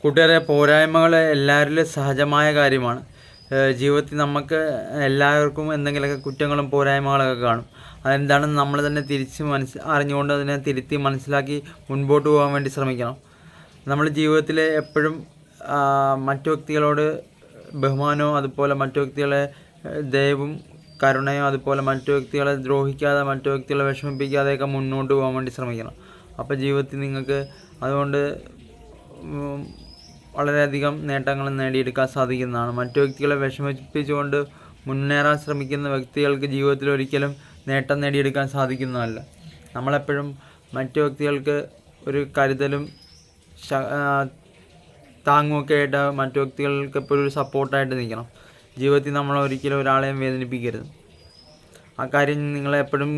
കൂട്ടുകാരെ, പോരായ്മകൾ എല്ലാവരിലും സഹജമായ കാര്യമാണ്. ജീവിതത്തിൽ നമുക്ക് എല്ലാവർക്കും എന്തെങ്കിലുമൊക്കെ കുറ്റങ്ങളും പോരായ്മകളൊക്കെ കാണും. അതെന്താണെന്ന് നമ്മൾ തന്നെ അറിഞ്ഞുകൊണ്ട് അതിനെ തിരുത്തി മനസ്സിലാക്കി മുൻപോട്ട് പോകാൻ വേണ്ടി ശ്രമിക്കണം. നമ്മൾ ജീവിതത്തിൽ എപ്പോഴും മറ്റു വ്യക്തികളോട് ബഹുമാനവും അതുപോലെ മറ്റു വ്യക്തികളെ ദയവും കരുണയും അതുപോലെ മറ്റു വ്യക്തികളെ ദ്രോഹിക്കാതെ മറ്റു വ്യക്തികളെ വിഷമിപ്പിക്കാതെയൊക്കെ മുന്നോട്ട് പോകാൻ വേണ്ടി ശ്രമിക്കണം. അപ്പോൾ ജീവിതത്തിൽ നിങ്ങൾക്ക് അതുകൊണ്ട് വളരെയധികം നേട്ടങ്ങൾ നേടിയെടുക്കാൻ സാധിക്കുന്നതാണ്. മറ്റു വ്യക്തികളെ വിഷമിപ്പിച്ചുകൊണ്ട് മുന്നേറാൻ ശ്രമിക്കുന്ന വ്യക്തികൾക്ക് ജീവിതത്തിൽ ഒരിക്കലും നേട്ടം നേടിയെടുക്കാൻ സാധിക്കുന്നതല്ല. നമ്മളെപ്പോഴും മറ്റു വ്യക്തികൾക്ക് ഒരു കരുതലും താങ്ങുമൊക്കെ ആയിട്ട് മറ്റു വ്യക്തികൾക്ക് എപ്പോഴും ഒരു സപ്പോർട്ടായിട്ട് നിൽക്കണം. ജീവിതത്തിൽ നമ്മൾ ഒരിക്കലും ഒരാളെയും വേദനിപ്പിക്കരുത്. ആ കാര്യം നിങ്ങളെപ്പോഴും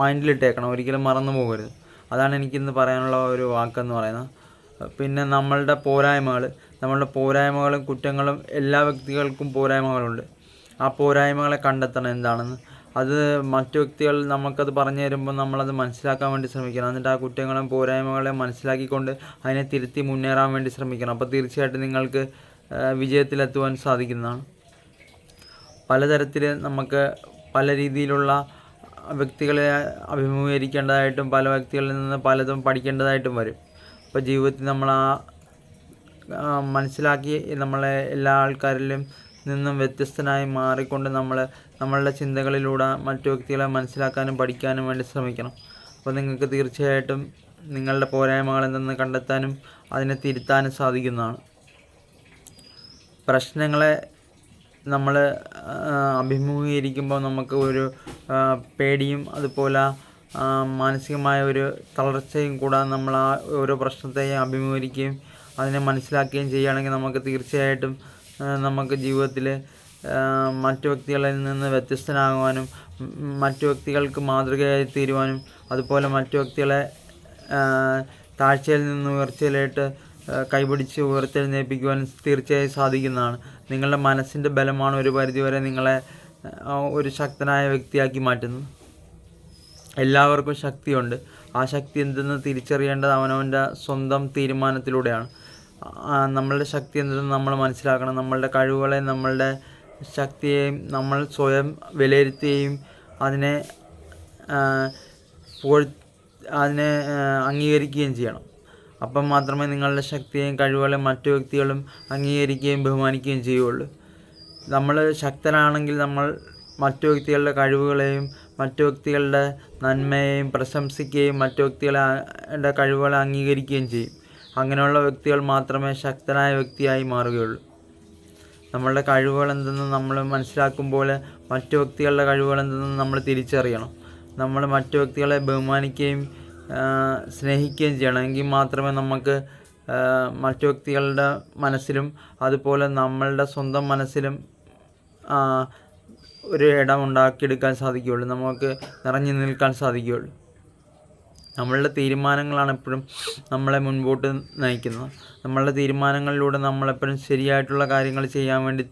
മൈൻഡിലിട്ടേക്കണം, ഒരിക്കലും മറന്നു പോകരുത്. അതാണ് എനിക്കിന്ന് പറയാനുള്ള ഒരു വാക്കെന്ന് പറയുന്നത്. പിന്നെ നമ്മളുടെ പോരായ്മകളും കുറ്റങ്ങളും എല്ലാ വ്യക്തികൾക്കും പോരായ്മകളുണ്ട്. ആ പോരായ്മകളെ കണ്ടെത്തണം എന്താണെന്ന്. അത് മറ്റു വ്യക്തികൾ നമുക്കത് പറഞ്ഞു തരുമ്പോൾ നമ്മളത് മനസ്സിലാക്കാൻ വേണ്ടി ശ്രമിക്കണം. എന്നിട്ട് ആ കുറ്റങ്ങളും പോരായ്മകളെ മനസ്സിലാക്കിക്കൊണ്ട് അതിനെ തിരുത്തി മുന്നേറാൻ വേണ്ടി ശ്രമിക്കണം. അപ്പോൾ തീർച്ചയായിട്ടും നിങ്ങൾക്ക് വിജയത്തിലെത്തുവാൻ സാധിക്കുന്നതാണ്. പലതരത്തിൽ നമുക്ക് പല രീതിയിലുള്ള വ്യക്തികളെ അഭിമുഖീകരിക്കേണ്ടതായിട്ടും പല വ്യക്തികളിൽ നിന്ന് പലതും പഠിക്കേണ്ടതായിട്ടും വരും. അപ്പോൾ ജീവിതത്തിൽ നമ്മൾ മനസ്സിലാക്കി നമ്മളെ എല്ലാ ആൾക്കാരിലും നിന്നും വ്യത്യസ്തനായി മാറിക്കൊണ്ട് നമ്മളുടെ ചിന്തകളിലൂടെ മറ്റു വ്യക്തികളെ മനസ്സിലാക്കാനും പഠിക്കാനും വേണ്ടി ശ്രമിക്കണം. അപ്പോൾ നിങ്ങൾക്ക് തീർച്ചയായിട്ടും നിങ്ങളുടെ പോരായ്മകൾ എന്തെന്ന് കണ്ടെത്താനും അതിനെ തിരുത്താനും സാധിക്കുന്നതാണ്. പ്രശ്നങ്ങളെ നമ്മൾ അഭിമുഖീകരിക്കുമ്പോൾ നമുക്ക് ഒരു പേടിയും അതുപോലെ മാനസികമായ ഒരു തളർച്ചയും കൂടാതെ നമ്മൾ ആ ഓരോ പ്രശ്നത്തെയും അഭിമുഖീകരിക്കുകയും അതിനെ മനസ്സിലാക്കുകയും ചെയ്യുകയാണെങ്കിൽ നമുക്ക് തീർച്ചയായിട്ടും നമുക്ക് ജീവിതത്തിൽ മറ്റു വ്യക്തികളിൽ നിന്ന് വ്യത്യസ്തനാകുവാനും മറ്റു വ്യക്തികൾക്ക് മാതൃകയായി തീരുവാനും അതുപോലെ മറ്റു വ്യക്തികളെ താഴ്ചയിൽ നിന്ന് ഉയർച്ചയിലായിട്ട് കൈപിടിച്ച് ഉയർത്തെഴുന്നേൽപ്പിക്കുവാൻ തീർച്ചയായും സാധിക്കുന്നതാണ്. നിങ്ങളുടെ മനസ്സിൻ്റെ ബലമാണ് ഒരു പരിധിവരെ നിങ്ങളെ ഒരു ശക്തനായ വ്യക്തിയാക്കി മാറ്റുന്നത്. എല്ലാവർക്കും ശക്തിയുണ്ട്. ആ ശക്തി എന്തെന്ന് തിരിച്ചറിയേണ്ടത് അവനവൻ്റെ സ്വന്തം തീരുമാനത്തിലൂടെയാണ്. നമ്മളുടെ ശക്തി എന്തെന്ന് നമ്മൾ മനസ്സിലാക്കണം. നമ്മളുടെ കഴിവുകളെ നമ്മളുടെ ശക്തിയെയും നമ്മൾ സ്വയം വിലയിരുത്തുകയും അതിനെ അംഗീകരിക്കുകയും ചെയ്യണം. അപ്പം മാത്രമേ നിങ്ങളുടെ ശക്തിയെയും കഴിവുകളെയും മറ്റു വ്യക്തികളും അംഗീകരിക്കുകയും ബഹുമാനിക്കുകയും ചെയ്യുകയുള്ളൂ. നമ്മൾ ശക്തനാണെങ്കിൽ നമ്മൾ മറ്റു വ്യക്തികളുടെ കഴിവുകളെയും മറ്റു വ്യക്തികളുടെ നന്മയെയും പ്രശംസിക്കുകയും മറ്റു വ്യക്തികളുടെ കഴിവുകളെ അംഗീകരിക്കുകയും ചെയ്യും. അങ്ങനെയുള്ള വ്യക്തികൾ മാത്രമേ ശക്തനായ വ്യക്തിയായി മാറുകയുള്ളൂ. നമ്മളുടെ കഴിവുകൾ എന്തെന്ന് നമ്മൾ മനസ്സിലാക്കുമ്പോൾ മറ്റു വ്യക്തികളുടെ കഴിവുകൾ എന്തെന്ന് നമ്മൾ തിരിച്ചറിയണം. നമ്മൾ മറ്റു വ്യക്തികളെ ബഹുമാനിക്കുകയും സ്നേഹിക്കുകയും ചെയ്യണം. എങ്കിൽ മാത്രമേ നമുക്ക് മറ്റു വ്യക്തികളുടെ മനസ്സിലും അതുപോലെ നമ്മളുടെ സ്വന്തം മനസ്സിലും ഒരു ഇടം ഉണ്ടാക്കിയെടുക്കാൻ സാധിക്കുകയുള്ളൂ. നമുക്ക് നിറഞ്ഞു നിൽക്കാൻ സാധിക്കുകയുള്ളൂ. നമ്മളുടെ തീരുമാനങ്ങളാണ് എപ്പോഴും നമ്മളെ മുൻപോട്ട് നയിക്കുന്നത്. നമ്മളുടെ തീരുമാനങ്ങളിലൂടെ നമ്മളെപ്പോഴും ശരിയായിട്ടുള്ള കാര്യങ്ങൾ ചെയ്യാൻ വേണ്ടി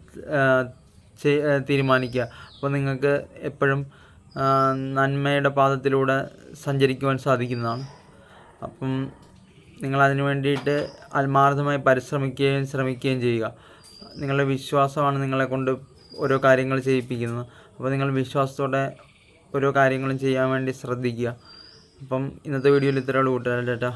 തീരുമാനിക്കുക. അപ്പോൾ നിങ്ങൾക്ക് എപ്പോഴും നന്മയുടെ പാദത്തിലൂടെ സഞ്ചരിക്കുവാൻ സാധിക്കുന്നതാണ്. അപ്പം നിങ്ങളതിനു വേണ്ടിയിട്ട് ആത്മാർത്ഥമായി പരിശ്രമിക്കുകയും ശ്രമിക്കുകയും ചെയ്യുക. നിങ്ങളുടെ വിശ്വാസമാണ് നിങ്ങളെ കൊണ്ട് ഓരോ കാര്യങ്ങൾ ചെയ്യിപ്പിക്കുന്നത്. അപ്പോൾ നിങ്ങൾ വിശ്വാസത്തോടെ ഓരോ കാര്യങ്ങളും ചെയ്യാൻ വേണ്ടി ശ്രദ്ധിക്കുക. അപ്പം ഇന്നത്തെ വീഡിയോയിൽ ഇത്രയുള്ളൂ കൂട്ടുകാരെ.